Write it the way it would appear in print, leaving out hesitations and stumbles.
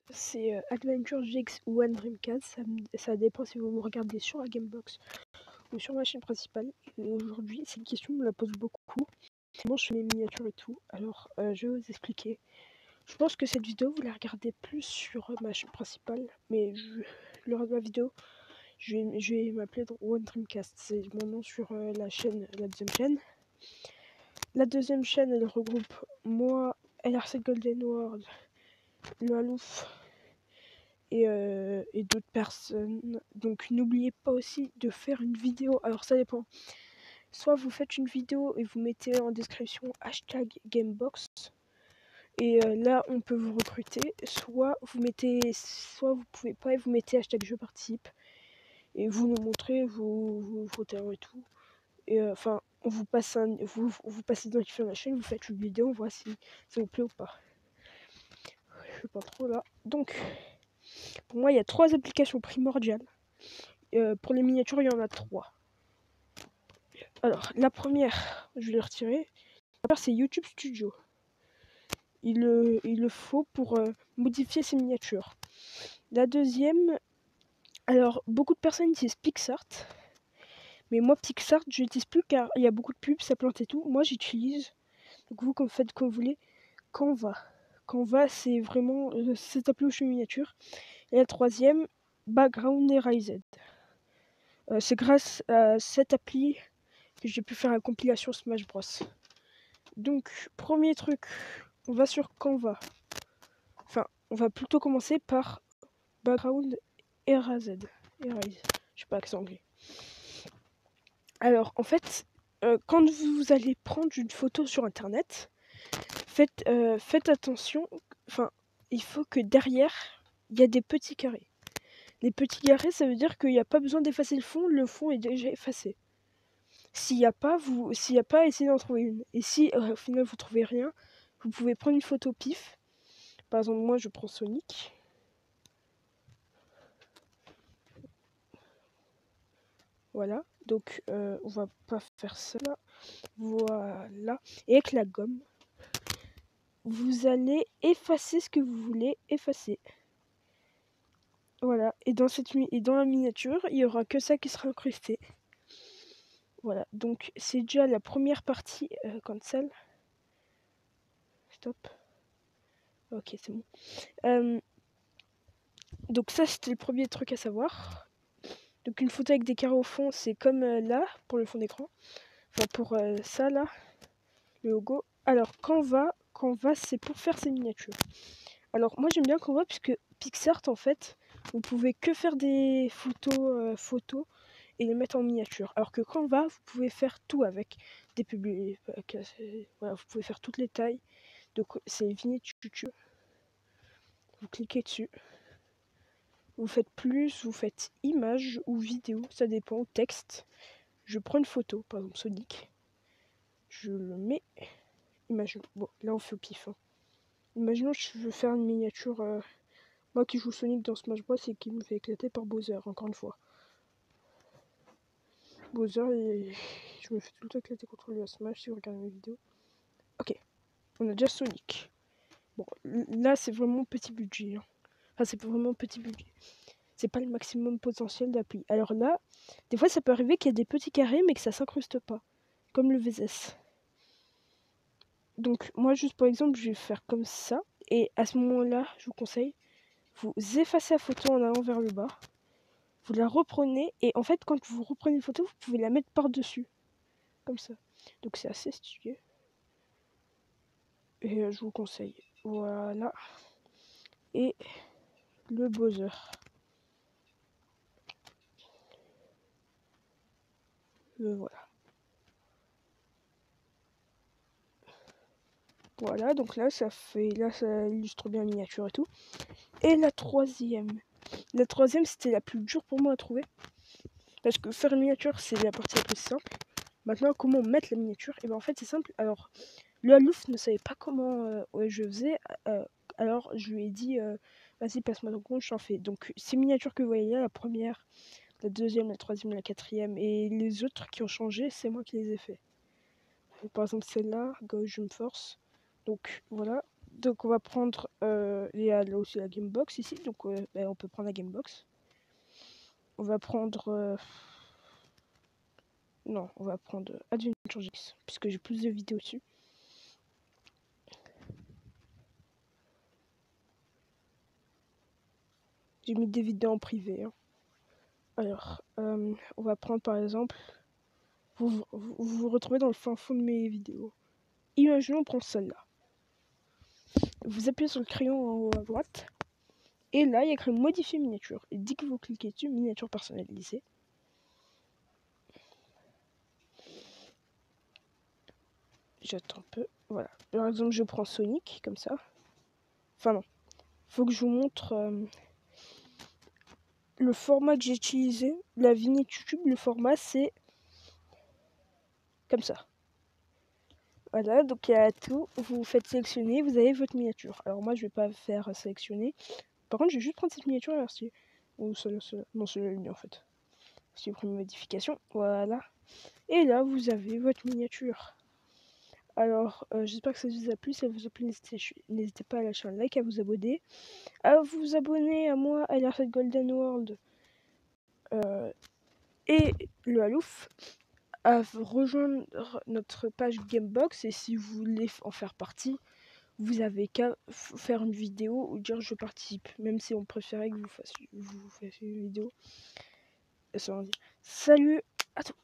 c'est Adventure GX ou One Dreamcast, ça dépend si vous me regardez sur la Gamebox ou sur ma chaîne principale. Et aujourd'hui, cette question me la pose beaucoup. Comment je fais mes miniatures et tout. Alors, je vais vous expliquer. Je pense que cette vidéo, vous la regardez plus sur ma chaîne principale, mais le reste de la vidéo, je vais m'appeler One Dreamcast. C'est mon nom sur la deuxième chaîne. La deuxième chaîne, elle regroupe moi, LRC Golden World, le Alouf et d'autres personnes. Donc n'oubliez pas aussi de faire une vidéo. Alors ça dépend. Soit vous faites une vidéo et vous mettez en description #Gamebox. Et là, on peut vous recruter. Soit vous pouvez pas et vous mettez #je participe. Et vous nous montrez vos talents et tout. Et enfin, on vous passe vous passez dans la chaîne, vous faites une vidéo, on voit si ça vous plaît ou pas. Je sais pas trop là. Donc, pour moi, il y a 3 applications primordiales. Pour les miniatures, il y en a 3. Alors, la première, je vais les retirer. La première, c'est YouTube Studio. Il le faut pour modifier ses miniatures. La deuxième, alors beaucoup de personnes utilisent PixArt, mais moi PixArt je n'utilise plus car il y a beaucoup de pubs, ça plante et tout. Moi j'utilise, donc vous faites comme vous voulez, Canva. Canva c'est vraiment cette appli où je fais miniature. Et la troisième, Background Erased. C'est grâce à cette appli que j'ai pu faire la compilation Smash Bros. Donc premier truc, on va sur Canva. Enfin, on va plutôt commencer par Background Erased. Je sais pas accent anglais. Alors, en fait, quand vous allez prendre une photo sur internet, faites attention. Enfin, il faut que derrière, il y a des petits carrés. Les petits carrés, ça veut dire qu'il n'y a pas besoin d'effacer le fond est déjà effacé. S'il n'y a pas, essayez d'en trouver une. Et si au final vous trouvez rien, vous pouvez prendre une photo pif. Par exemple, moi je prends Sonic. Voilà, donc on va pas faire ça. Voilà, et avec la gomme, vous allez effacer ce que vous voulez effacer. Voilà, et dans la miniature, il y aura que ça qui sera incrusté. Voilà, donc c'est déjà la première partie cancel. Stop. Ok, c'est bon. Donc ça, c'était le premier truc à savoir. Donc une photo avec des carrés au fond, c'est comme là, pour le fond d'écran. Enfin, pour ça, là, le logo. Alors, Canva, c'est pour faire ses miniatures. Alors, moi, j'aime bien Canva, puisque PixArt, en fait, vous pouvez que faire des photos et les mettre en miniature. Alors que Canva, vous pouvez faire tout avec des voilà, vous pouvez faire toutes les tailles. Donc, c'est miniature. Vous cliquez dessus. Vous faites plus, vous faites image ou vidéo, ça dépend, ou texte. Je prends une photo, par exemple Sonic. Je le mets. Imaginons. Bon, là on fait au pif. Hein. Imaginons que je veux faire une miniature. Moi qui joue Sonic dans Smash Bros et qui me fait éclater par Bowser, encore une fois. Bowser, je me fais tout le temps éclater contre lui à Smash si vous regardez mes vidéos. Ok, on a déjà Sonic. Bon, là c'est vraiment petit budget. Hein. Enfin, c'est vraiment petit budget. C'est pas le maximum potentiel d'appli. Alors là, des fois ça peut arriver qu'il y a des petits carrés mais que ça s'incruste pas. Comme le VSS. Donc moi juste par exemple je vais faire comme ça. Et à ce moment-là, je vous conseille, vous effacez la photo en allant vers le bas. Vous la reprenez et en fait quand vous reprenez une photo, vous pouvez la mettre par-dessus. Comme ça. Donc c'est assez stylé. Et je vous conseille. Voilà. Et le Bowser. Le voilà. Voilà, donc là ça illustre bien la miniature et tout. Et la troisième. La troisième c'était la plus dure pour moi à trouver. Parce que faire une miniature c'est la partie la plus simple. Maintenant comment mettre la miniature? Et ben en fait c'est simple. Alors le Alouf ne savait pas comment je faisais. Alors je lui ai dit vas-y passe-moi ton compte, je t'en fais. Donc ces miniatures que vous voyez là, la première, la deuxième, la troisième, la quatrième et les autres qui ont changé, c'est moi qui les ai fait. Par exemple celle-là, Go Jump Force. Donc voilà. Donc on va prendre, il y a là aussi la Gamebox ici, donc on peut prendre la Gamebox. On va prendre, non, on va prendre Adventure X, puisque j'ai plus de vidéos dessus. J'ai mis des vidéos en privé. Hein. Alors, on va prendre par exemple, vous vous retrouvez dans le fin fond de mes vidéos. Imaginons on prend celle-là. Vous appuyez sur le crayon en haut à droite. Et là, il y a écrit modifier miniature. Et dès que vous cliquez dessus, miniature personnalisée. J'attends un peu. Voilà. Par exemple, je prends Sonic, comme ça. Enfin non. Faut que je vous montre le format que j'ai utilisé. La vignette YouTube, le format, c'est comme ça. Voilà, donc il y a tout. Vous faites sélectionner, vous avez votre miniature. Alors moi, je vais pas faire sélectionner. Par contre, je vais juste prendre cette miniature et merci. Ou celle-là. Non, celle-là, en fait. Supprimer modification. Voilà. Et là, vous avez votre miniature. Alors, j'espère que ça vous a plu. Si ça vous a plu, n'hésitez pas à lâcher un like, à vous abonner. À vous abonner à moi, à l'Airset Golden World et le Halouf. À rejoindre notre page Gamebox. Et si vous voulez en faire partie, vous avez qu'à faire une vidéo ou dire je participe. Même si on préférait que vous fassiez une vidéo. Salut. Attends.